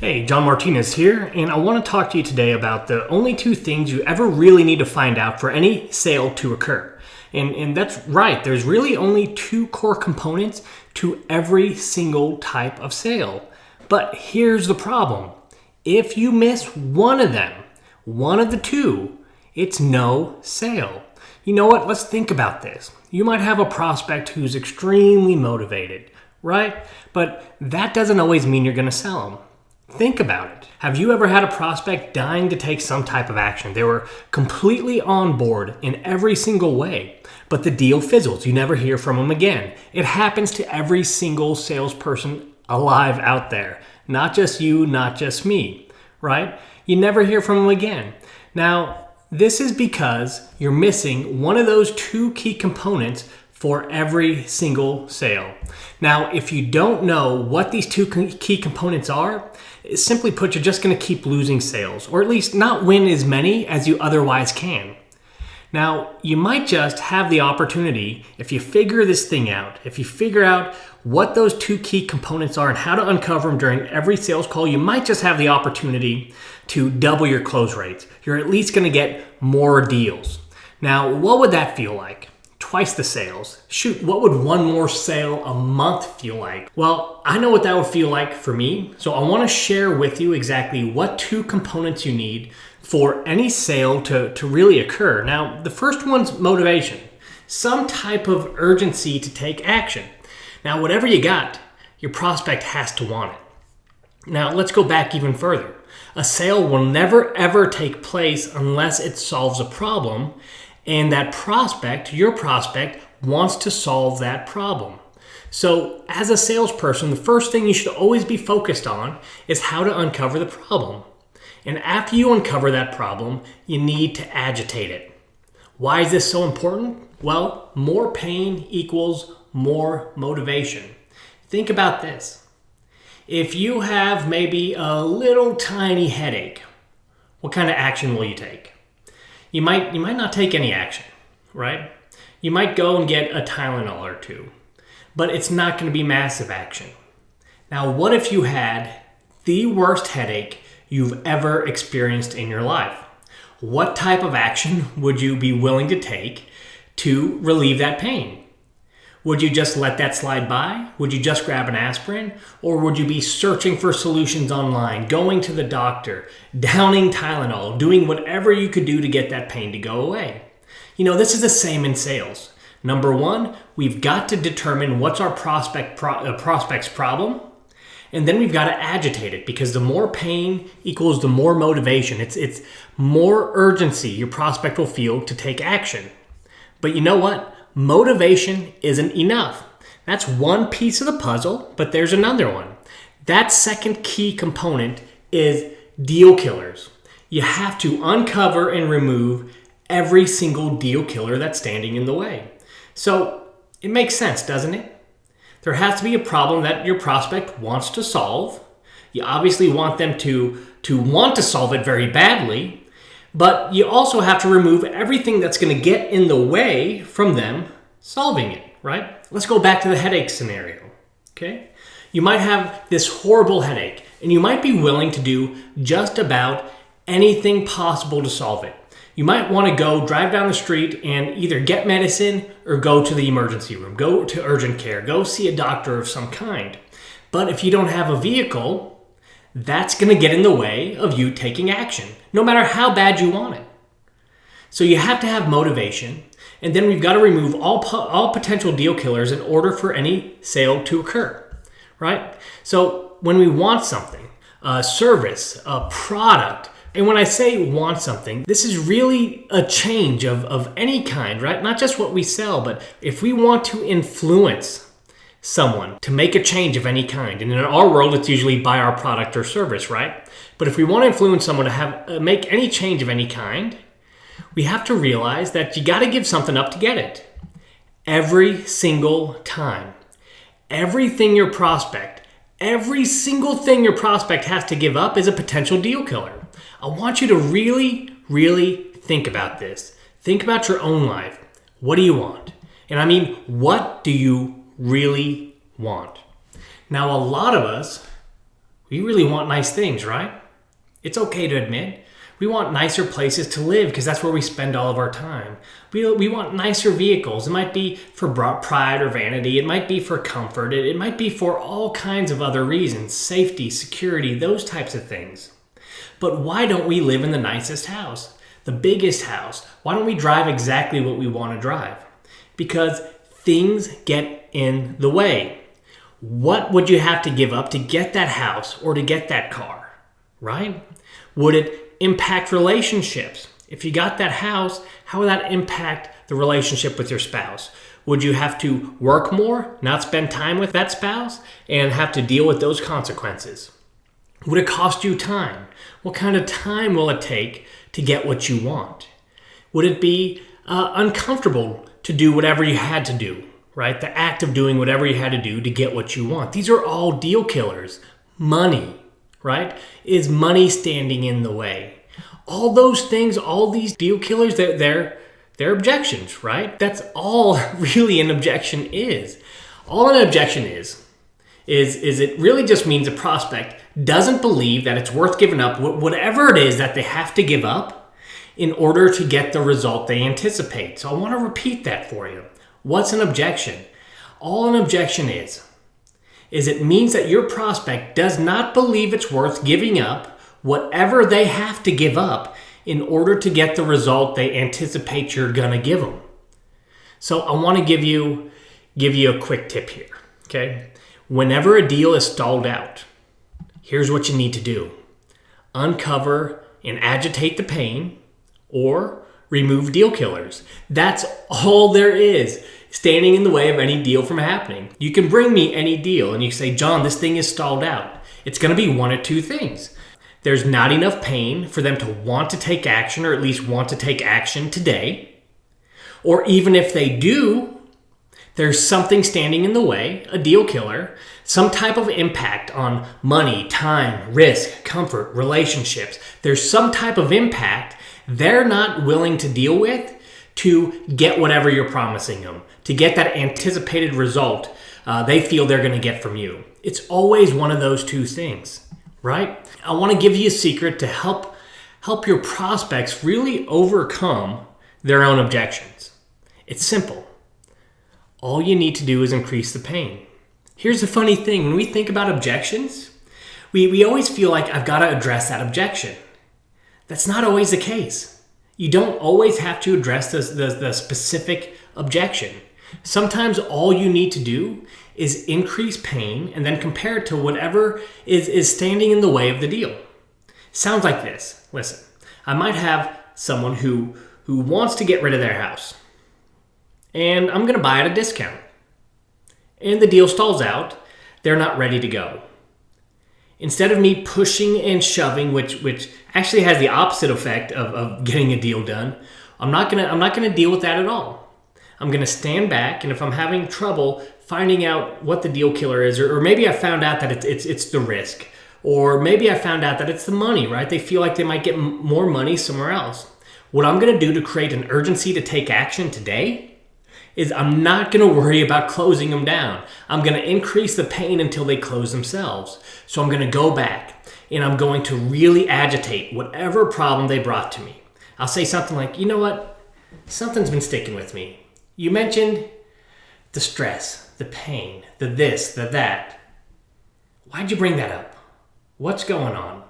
Hey, John Martinez here, and I want to talk to you today about the only two things you ever really need to find out for any sale to occur. And that's right, there's really only two core components to every single type of sale. But here's the problem. If you miss one of them, one of the two, it's no sale. You know what? Let's think about this. You might have a prospect who's extremely motivated, right? But that doesn't always mean you're going to sell them. Think about it. Have you ever had a prospect dying to take some type of action? They were completely on board in every single way, but the deal fizzles. You never hear from them again. It happens to every single salesperson alive out there. Not just you, not just me, right? You never hear from them again. Now, this is because you're missing one of those two key components for every single sale. Now, if you don't know what these two key components are, simply put, you're just going to keep losing sales, or at least not win as many as you otherwise can. Now, you might just have the opportunity, if you figure this thing out, if you figure out what those two key components are and how to uncover them during every sales call, you might just have the opportunity to double your close rates. You're at least going to get more deals. Now, what would that feel like? Twice the sales. Shoot, what would one more sale a month feel like? Well, I know what that would feel like for me. So I want to share with you exactly what two components you need for any sale to really occur. Now, the first one's motivation. Some type of urgency to take action. Now, whatever you got, your prospect has to want it. Now, let's go back even further. A sale will never ever take place unless it solves a problem, and that prospect, your prospect, wants to solve that problem. So as a salesperson, the first thing you should always be focused on is how to uncover the problem. And after you uncover that problem, you need to agitate it. Why is this so important? Well, more pain equals more motivation. Think about this. If you have maybe a little tiny headache, what kind of action will you take? You might not take any action, right? You might go and get a Tylenol or two, but it's not going to be massive action. Now, what if you had the worst headache you've ever experienced in your life? What type of action would you be willing to take to relieve that pain? Would you just let that slide by? Would you just grab an aspirin? Or would you be searching for solutions online, going to the doctor, downing Tylenol, doing whatever you could do to get that pain to go away? You know, this is the same in sales. Number one, we've got to determine what's our prospect's problem, and then we've got to agitate it, because the more pain equals the more motivation. It's more urgency your prospect will feel to take action. But you know what? Motivation isn't enough. That's one piece of the puzzle, but there's another one. That second key component is deal killers. You have to uncover and remove every single deal killer that's standing in the way. So it makes sense, doesn't it? There has to be a problem that your prospect wants to solve. You obviously want them to want to solve it very badly, but you also have to remove everything that's going to get in the way from them solving it, right? Let's go back to the headache scenario, okay? You might have this horrible headache, and you might be willing to do just about anything possible to solve it. You might want to go drive down the street and either get medicine or go to the emergency room, go to urgent care, go see a doctor of some kind. But if you don't have a vehicle, that's going to get in the way of you taking action, no matter how bad you want it. So you have to have motivation, and then we've got to remove all potential deal killers in order for any sale to occur, right? So when we want something, a service, a product, and when I say want something, this is really a change of any kind, right? Not just what we sell, but if we want to influence someone to make a change of any kind. And in our world, it's usually buy our product or service, right? But if we want to influence someone to make any change of any kind, we have to realize that you got to give something up to get it. Every single time. Every single thing your prospect has to give up is a potential deal killer. I want you to really, really think about this. Think about your own life. What do you want? And I mean, what do you really want? Now, a lot of us, We really want nice things, right? It's okay to admit. We want nicer places to live because that's where we spend all of our time. We want nicer vehicles. It might be for pride or vanity. It might be for comfort. It might be for all kinds of other reasons, safety, security, those types of things. But why don't we live in the nicest house, the biggest house? Why don't we drive exactly what we want to drive? Because things get in the way. What would you have to give up to get that house or to get that car, right? Would it impact relationships? If you got that house, how would that impact the relationship with your spouse? Would you have to work more, not spend time with that spouse, and have to deal with those consequences? Would it cost you time? What kind of time will it take to get what you want? Would it be uncomfortable to do whatever you had to do, right? The act of doing whatever you had to do to get what you want. These are all deal killers. Money, right? Is money standing in the way? All those things, all these deal killers, they're objections, right? That's all really an objection is. All an objection is it really just means a prospect doesn't believe that it's worth giving up whatever it is that they have to give up in order to get the result they anticipate. So I want to repeat that for you. What's an objection? All an objection is it means that your prospect does not believe it's worth giving up whatever they have to give up in order to get the result they anticipate you're going to give them. So I want to give you a quick tip here, okay? Whenever a deal is stalled out, here's what you need to do. Uncover and agitate the pain or remove deal killers. That's all there is standing in the way of any deal from happening. You can bring me any deal and you say, John, this thing is stalled out. It's going to be one of two things. There's not enough pain for them to want to take action, or at least want to take action today. Or even if they do, there's something standing in the way, a deal killer, some type of impact on money, time, risk, comfort, relationships. There's some type of impact they're not willing to deal with to get whatever you're promising them, to get that anticipated result they feel they're going to get from you. It's always one of those two things, right? I want to give you a secret to help your prospects really overcome their own objections. It's simple. All you need to do is increase the pain. Here's the funny thing. When we think about objections, we always feel like I've got to address that objection. That's not always the case. You don't always have to address the specific objection. Sometimes all you need to do is increase pain and then compare it to whatever is standing in the way of the deal. Sounds like this. Listen, I might have someone who wants to get rid of their house, and I'm going to buy at a discount. And the deal stalls out. They're not ready to go. Instead of me pushing and shoving, which actually has the opposite effect of getting a deal done, I'm not gonna deal with that at all. I'm gonna stand back, and if I'm having trouble finding out what the deal killer is, or maybe I found out that it's the risk, or maybe I found out that it's the money, right? They feel like they might get more money somewhere else. What I'm gonna do to create an urgency to take action today is I'm not going to worry about closing them down. I'm going to increase the pain until they close themselves. So I'm going to go back and I'm going to really agitate whatever problem they brought to me. I'll say something like, you know what? Something's been sticking with me. You mentioned the stress, the pain, the this, the that. Why'd you bring that up? What's going on?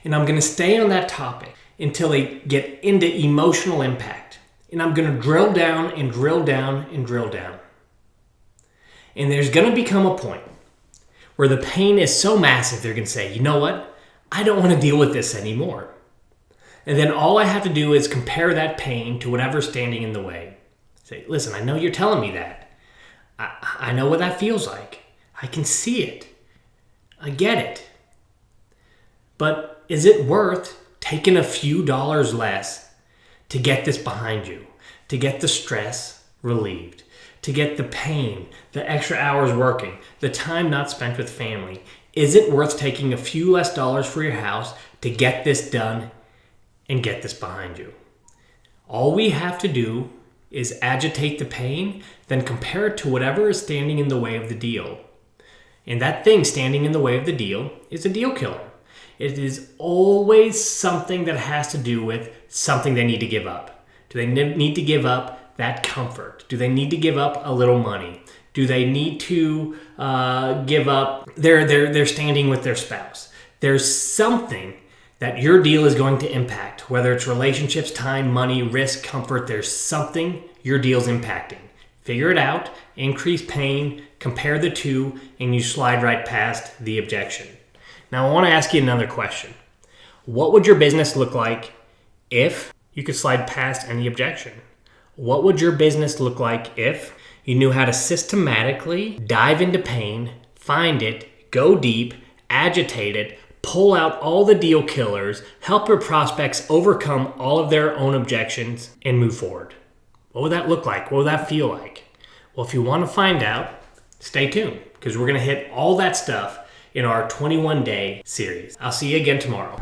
And I'm going to stay on that topic until they get into emotional impact. And I'm going to drill down and drill down and drill down. And there's going to become a point where the pain is so massive, they're going to say, you know what? I don't want to deal with this anymore. And then all I have to do is compare that pain to whatever's standing in the way. Say, listen, I know you're telling me that. I know what that feels like. I can see it. I get it. But is it worth taking a few dollars less to get this behind you, to get the stress relieved, to get the pain, the extra hours working, the time not spent with family? Is it worth taking a few less dollars for your house to get this done and get this behind you? All we have to do is agitate the pain, then compare it to whatever is standing in the way of the deal. And that thing standing in the way of the deal is a deal killer. It is always something that has to do with something they need to give up. Do they need to give up that comfort? Do they need to give up a little money? Do they need to give up their standing with their spouse? There's something that your deal is going to impact, whether it's relationships, time, money, risk, comfort. There's something your deal's impacting. Figure it out, increase pain, compare the two, and you slide right past the objection. Now I want to ask you another question. What would your business look like if you could slide past any objection? What would your business look like if you knew how to systematically dive into pain, find it, go deep, agitate it, pull out all the deal killers, help your prospects overcome all of their own objections, and move forward? What would that look like? What would that feel like? Well, if you want to find out, stay tuned, because we're going to hit all that stuff in our 21-day series. I'll see you again tomorrow.